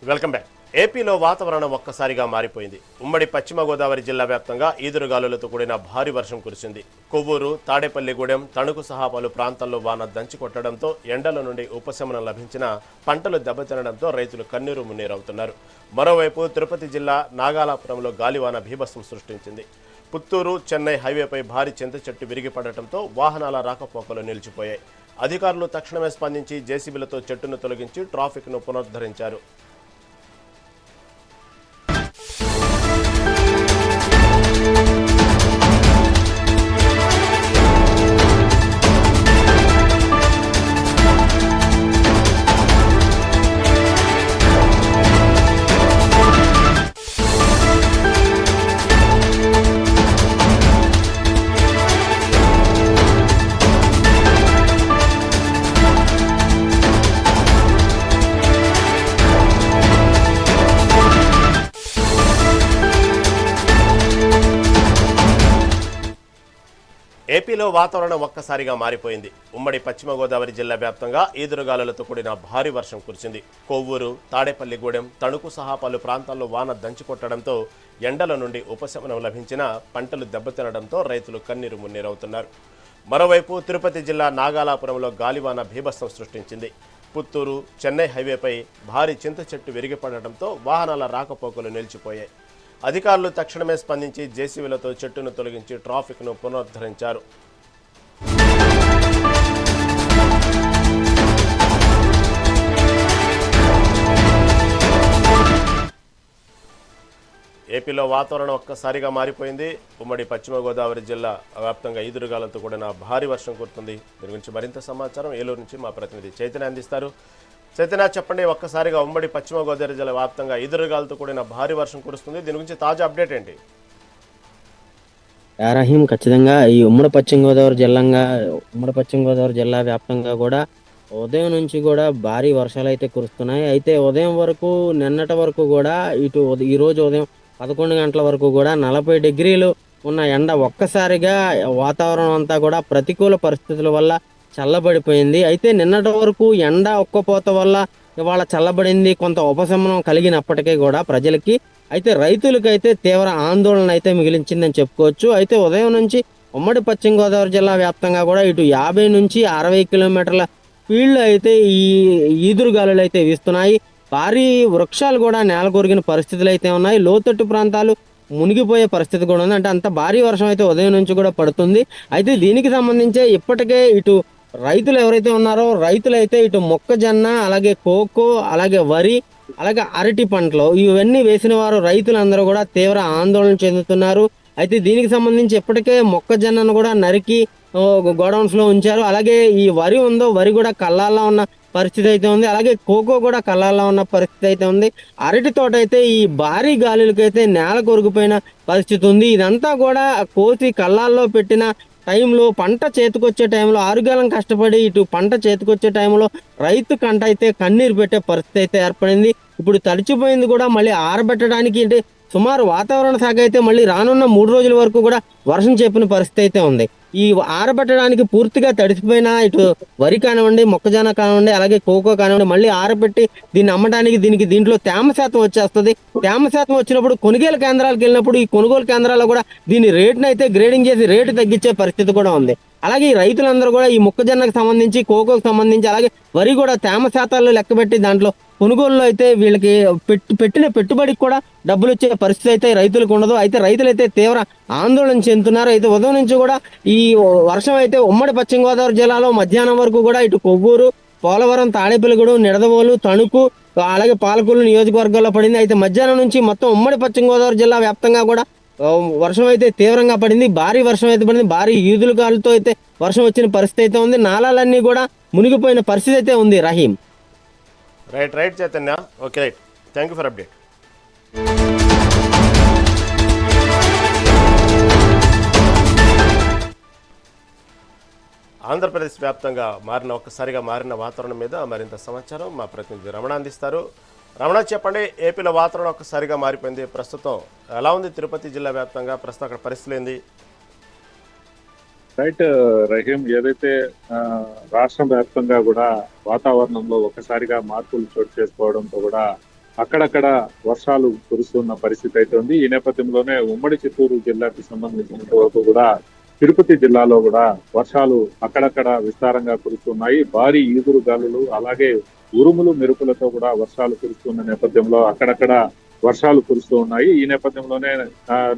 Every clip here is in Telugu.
Welcome back. ఏపీలో వాతావరణం ఒక్కసారిగా మారిపోయింది. ఉమ్మడి పశ్చిమ గోదావరి జిల్లా వ్యాప్తంగా ఈదురుగాలులతో కూడిన భారీ వర్షం కురిసింది. కొవ్వూరు, తాడేపల్లిగూడెం, తణుకు సహా పలు ప్రాంతాల్లో వాన దంచి కొట్టడంతో ఎండల నుండి ఉపశమనం లభించిన పంటలు దెబ్బతినడంతో రైతులు కన్నీరు మున్నీరవుతున్నారు. మరోవైపు తిరుపతి జిల్లా నాగాలాపురంలో గాలివాన బీభత్సం సృష్టించింది. పుత్తూరు, చెన్నై హైవేపై భారీ చింత చెట్టు విరిగిపడటంతో వాహనాల రాకపోకలు నిలిచిపోయాయి. అధికారులు తక్షణమే స్పందించి జేసీబీలతో చెట్టును తొలగించి ట్రాఫిక్ను పునరుద్ధరించారు. ఏపీలో వాతావరణం ఒక్కసారిగా మారిపోయింది. ఉమ్మడి పశ్చిమ గోదావరి జిల్లా వ్యాప్తంగా ఈదురుగాలులతో కూడిన భారీ వర్షం కురిసింది. కొవ్వూరు, తాడేపల్లిగూడెం, తణుకు సహా పలు ప్రాంతాల్లో వాన దంచికొట్టడంతో ఎండల నుండి ఉపశమనం లభించిన పంటలు దెబ్బతినడంతో రైతులు కన్నీరు మున్నీరవుతున్నారు. మరోవైపు తిరుపతి జిల్లా నాగాలాపురంలో గాలివాన బీభత్సం సృష్టించింది. పుత్తూరు, చెన్నై హైవేపై భారీ చింత చెట్టు విరిగిపడటంతో వాహనాల రాకపోకలు నిలిచిపోయాయి. అధికారులు తక్షణమే స్పందించి జేసీబీలతో చెట్టును తొలగించి ట్రాఫిక్ను పునరుద్ధరించారు. ఏపీలో వాతావరణం ఒక్కసారిగా మారిపోయింది. ఉమ్మడి పశ్చిమ గోదావరి జిల్లా వ్యాప్తంగా ఈదురుగాలతో కూడిన భారీ వర్షం కురుతుంది. దీని గురించి మరింత సమాచారం ఏలూరు నుంచి మా ప్రతినిధి చైతన్య అందిస్తారు. చైతన్య, చెప్పండి, ఒక్కసారిగా ఉమ్మడి పశ్చిమ గోదావరి జిల్లా వ్యాప్తంగా ఈదురుగాలతో కూడిన భారీ వర్షం కురుస్తుంది. దీని గురించి తాజా అప్డేట్ ఏంటి? రహీం, ఖచ్చితంగా ఈ ఉమ్మడి పశ్చిమ గోదావరి జిల్లా వ్యాప్తంగా కూడా ఉదయం నుంచి కూడా భారీ వర్షాలు అయితే కురుస్తున్నాయి. అయితే ఉదయం వరకు, నిన్నటి వరకు కూడా ఈ రోజు ఉదయం 11 గంటల వరకు కూడా 40 డిగ్రీలు ఉన్న ఎండ ఒక్కసారిగా వాతావరణం అంతా కూడా ప్రతికూల పరిస్థితుల వల్ల చల్లబడిపోయింది. అయితే నిన్నటి వరకు ఎండ ఒక్కపోత వల్ల ఇవాళ చల్లబడింది, కొంత ఉపశమనం కలిగినప్పటికీ కూడా ప్రజలకి, అయితే రైతులకైతే తీవ్ర ఆందోళన అయితే మిగిలించిందని చెప్పుకోవచ్చు. అయితే ఉదయం నుంచి ఉమ్మడి పశ్చిమ గోదావరి జిల్లా వ్యాప్తంగా కూడా 50 నుంచి 60 కిలోమీటర్ల స్పీడ్లో అయితే ఈ ఈదురుగాలులు అయితే వీస్తున్నాయి. భారీ వృక్షాలు కూడా నేలకొరిగిన పరిస్థితులు అయితే ఉన్నాయి. లోతట్టు ప్రాంతాలు మునిగిపోయే పరిస్థితి కూడా ఉంది. అంటే అంత భారీ వర్షం అయితే ఉదయం నుంచి కూడా పడుతుంది. అయితే దీనికి సంబంధించే ఇప్పటికే రైతులు ఎవరైతే ఉన్నారో రైతులైతే మొక్కజొన్న, అలాగే కోకో, అలాగే వరి, అలాగే అరటి పంటలు ఇవన్నీ వేసిన వారు రైతులందరూ కూడా తీవ్ర ఆందోళన చెందుతున్నారు. అయితే దీనికి సంబంధించి ఇప్పటికే మొక్కజొన్నను కూడా నరికి గోడౌన్స్ లో ఉంచారు. అలాగే ఈ వరి వరి కూడా కళ్ళాల్లో ఉన్న పరిస్థితి అయితే ఉంది. అలాగే కోకో కూడా కళ్ళాల్లో ఉన్న పరిస్థితి అయితే ఉంది. అరటి తోట అయితే ఈ భారీ గాలులకైతే నేల కొరిగిపోయిన పరిస్థితి ఉంది. ఇదంతా కూడా కోసి కళ్ళాల్లో పెట్టిన టైంలో, పంట చేతికొచ్చే టైంలో, ఆరుగాలం కష్టపడి పంట చేతికొచ్చే టైంలో రైతు కంట అయితే కన్నీరు పెట్టే పరిస్థితి అయితే ఏర్పడింది. ఇప్పుడు తడిచిపోయింది కూడా మళ్ళీ ఆరబెట్టడానికి సుమారు వాతావరణ శాఖ అయితే మళ్ళీ రానున్న 3 రోజుల వరకు కూడా వర్షం చెప్పిన పరిస్థితి అయితే ఉంది. ఈ ఆరబెట్టడానికి పూర్తిగా తడిసిపోయిన వరి కానివ్వండి, మొక్కజొన్న కానివ్వండి, అలాగే కోకో కానివ్వండి, మళ్ళీ ఆరబెట్టి దీన్ని అమ్మడానికి దీంట్లో తేమ శాతం వచ్చేస్తుంది. తేమ శాతం వచ్చినప్పుడు కొనుగోలు కేంద్రాలకు వెళ్ళినప్పుడు ఈ కొనుగోలు కేంద్రాల్లో కూడా దీని రేటును అయితే గ్రేడింగ్ చేసి రేటు తగ్గించే పరిస్థితి కూడా ఉంది. అలాగే ఈ రైతులందరూ కూడా ఈ మొక్కజొన్నకు సంబంధించి, కోకోకు సంబంధించి, అలాగే వరి కూడా తేమ శాతాల్లో లెక్కబెట్టి దాంట్లో కొనుగోలులో అయితే వీళ్ళకి పెట్టిన పెట్టుబడికి కూడా డబ్బులు వచ్చే పరిస్థితి అయితే రైతులకు ఉండదు. అయితే రైతులైతే తీవ్ర ఆందోళన చెందుతున్నారు. అయితే ఉదయం నుంచి కూడా ఈ వర్షం అయితే ఉమ్మడి పశ్చిమ గోదావరి జిల్లాలో మధ్యాహ్నం వరకు కూడా కొవ్వూరు, పోలవరం, తాడేపల్లిగూడెం, నిడదవోలు, తణుకు, అలాగే పాలకొల్లు నియోజకవర్గాల్లో పడింది. అయితే మధ్యాహ్నం నుంచి మొత్తం ఉమ్మడి పశ్చిమ గోదావరి జిల్లా వ్యాప్తంగా కూడా వర్షం అయితే తీవ్రంగా పడింది. భారీ వర్షం అయితే పడింది. భారీ ఈదురుగాలులతో అయితే వర్షం వచ్చిన పరిస్థితి అయితే ఉంది. నాలాలన్నీ కూడా మునిగిపోయిన పరిస్థితి అయితే ఉంది. Rahim, right Chaitanya, okay, right, thank you for update. Andhra Pradesh వ్యాప్తంగా ఒక్కసారిగా మారిన వాతావరణం మీద మరింత సమాచారం మా ప్రతినిధి రమణ అందిస్తారు. రమణ, చెప్పండి, ఏపీలో వాతావరణం ఒక్కసారిగా మారిపోయింది. ప్రస్తుతం ఎలా ఉంది తిరుపతి జిల్లా వ్యాప్తంగా? ప్రస్తుతం అక్కడ పరిస్థితులు ఏంది? రైట్ రహీం, ఏదైతే రాష్ట్ర వ్యాప్తంగా కూడా వాతావరణంలో ఒకసారిగా మార్పులు చోటు చేసుకోవడంతో కూడా అక్కడక్కడ వర్షాలు కురుస్తున్న పరిస్థితి అయితే ఉంది. ఈ నేపథ్యంలోనే ఉమ్మడి చిత్తూరు జిల్లాకి సంబంధించినంత వరకు కూడా తిరుపతి జిల్లాలో కూడా వర్షాలు అక్కడక్కడ విస్తారంగా కురుస్తున్నాయి. భారీ ఈదురు గాలులు అలాగే ఉరుములు మెరుపులతో కూడా వర్షాలు కురుస్తున్న నేపథ్యంలో అక్కడక్కడ వర్షాలు కురుస్తూ ఉన్నాయి. ఈ నేపథ్యంలోనే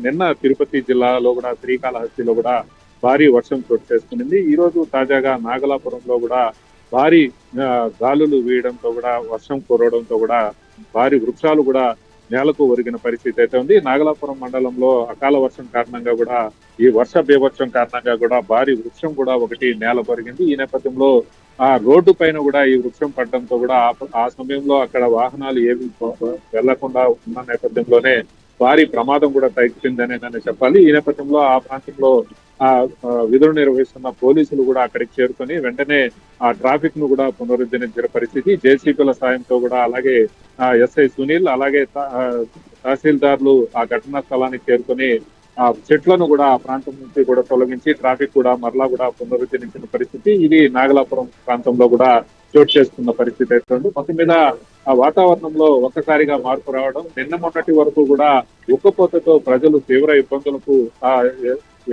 నిన్న తిరుపతి జిల్లాలో కూడా శ్రీకాళహస్తిలో కూడా భారీ వర్షం చోటు చేసుకునింది. ఈ రోజు తాజాగా నాగలాపురంలో కూడా భారీ గాలులు వీయడంతో కూడా వర్షం కురవడంతో కూడా భారీ వృక్షాలు కూడా నేలకు ఒరిగిన పరిస్థితి అయితే ఉంది. నాగలాపురం మండలంలో అకాల వర్షం కారణంగా కూడా ఈ వర్ష బీభత్సం కారణంగా కూడా భారీ వృక్షం కూడా ఒకటి నేల ఒరిగింది. ఈ నేపథ్యంలో ఆ రోడ్డు పైన కూడా ఈ వృక్షం పడడంతో కూడా ఆ సమయంలో అక్కడ వాహనాలు ఏవి వెళ్లకుండా ఉన్న నేపథ్యంలోనే భారీ ప్రమాదం కూడా తగ్గిందని నన్ను చెప్పాలి. ఈ నేపథ్యంలో ఆ ప్రాంతంలో ఆ విధులు నిర్వహిస్తున్న పోలీసులు కూడా అక్కడికి చేరుకొని వెంటనే ఆ ట్రాఫిక్ ను కూడా పునరుద్ధరించిన పరిస్థితి. జేసీబీల సాయంతో కూడా అలాగే ఎస్ఐ సునీల్ అలాగే తహసీల్దార్లు ఆ ఘటనా స్థలానికి చేరుకొని ఆ చెట్లను కూడా ఆ ప్రాంతం నుంచి కూడా తొలగించి ట్రాఫిక్ కూడా మరలా కూడా పునరుద్ధరించిన పరిస్థితి. ఇది నాగలాపురం ప్రాంతంలో కూడా చోటు చేసుకున్న పరిస్థితి అయితే మొత్తం మీద ఆ వాతావరణంలో ఒక్కసారిగా మార్పు రావడం, నిన్న మొన్నటి వరకు కూడా ఉక్కపోతతో ప్రజలు తీవ్ర ఇబ్బందులకు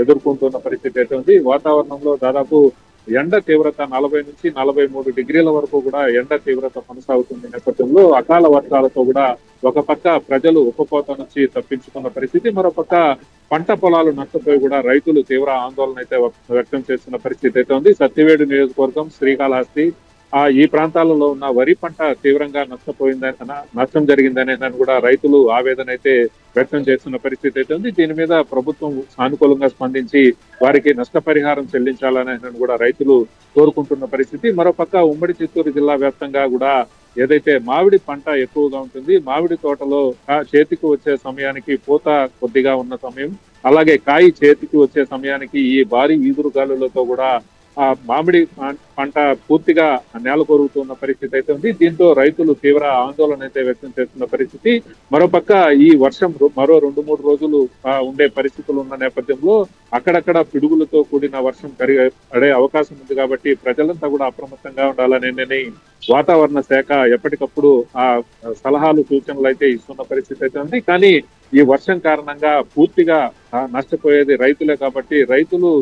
ఎదుర్కొంటున్న పరిస్థితి అయితే ఉంది. వాతావరణంలో దాదాపు ఎండ తీవ్రత 40 నుంచి 43 డిగ్రీల వరకు కూడా ఎండ తీవ్రత కొనసాగుతున్న నేపథ్యంలో అకాల వర్షాలతో కూడా ఒక పక్క ప్రజలు ఉక్కపోత నుంచి తప్పించుకున్న పరిస్థితి, మరోపక్క పంట పొలాలు నష్టపోయి కూడా రైతులు తీవ్ర ఆందోళన అయితే వ్యక్తం చేస్తున్న పరిస్థితి అయితే ఉంది. సత్యవేడు నియోజకవర్గం, శ్రీకాళహస్తి ఈ ప్రాంతాలలో ఉన్న వరి పంట తీవ్రంగా నష్టం జరిగిందనే దాన్ని కూడా రైతులు ఆవేదన అయితే వ్యక్తం చేస్తున్న పరిస్థితి అయితే ఉంది. దీని మీద ప్రభుత్వం సానుకూలంగా స్పందించి వారికి నష్టపరిహారం చెల్లించాలని కూడా రైతులు కోరుకుంటున్న పరిస్థితి. మరోపక్క ఉమ్మడి చిత్తూరు జిల్లా వ్యాప్తంగా కూడా ఏదైతే మామిడి పంట ఎక్కువగా ఉంటుంది, మామిడి తోటలో చేతికి వచ్చే సమయానికి పూత కొద్దిగా ఉన్న సమయం, అలాగే కాయ చేతికి వచ్చే సమయానికి ఈ భారీ ఈదురుగాలులతో కూడా ఆ మామిడి పంట పూర్తిగా నేల కొరుగుతున్న పరిస్థితి అయితే ఉంది. దీంతో రైతులు తీవ్ర ఆందోళన అయితే వ్యక్తం చేస్తున్న పరిస్థితి. మరోపక్క ఈ వర్షం మరో 2-3 రోజులు ఉండే పరిస్థితులు ఉన్న నేపథ్యంలో అక్కడక్కడ పిడుగులతో కూడిన వర్షం పడే అవకాశం ఉంది కాబట్టి ప్రజలంతా కూడా అప్రమత్తంగా ఉండాలని వాతావరణ శాఖ ఎప్పటికప్పుడు ఆ సలహాలు సూచనలు అయితే ఇస్తున్న పరిస్థితి అయితే ఉంది. కానీ ఈ వర్షం కారణంగా పూర్తిగా నష్టపోయేది రైతులే కాబట్టి రైతులు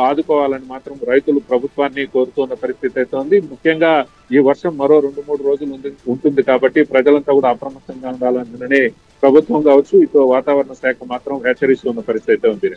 ఆదుకోవాలని మాత్రం రైతులు ప్రభుత్వాన్ని కోరుతున్న పరిస్థితి అయితే ఉంది. ముఖ్యంగా ఈ వర్షం మరో 2-3 రోజులు ఉంటుంది కాబట్టి ప్రజలంతా కూడా అప్రమత్తంగా ఉండాలని ప్రభుత్వం కావచ్చు, ఇటు వాతావరణ శాఖ మాత్రం హెచ్చరిస్తున్న పరిస్థితి అయితే ఉంది.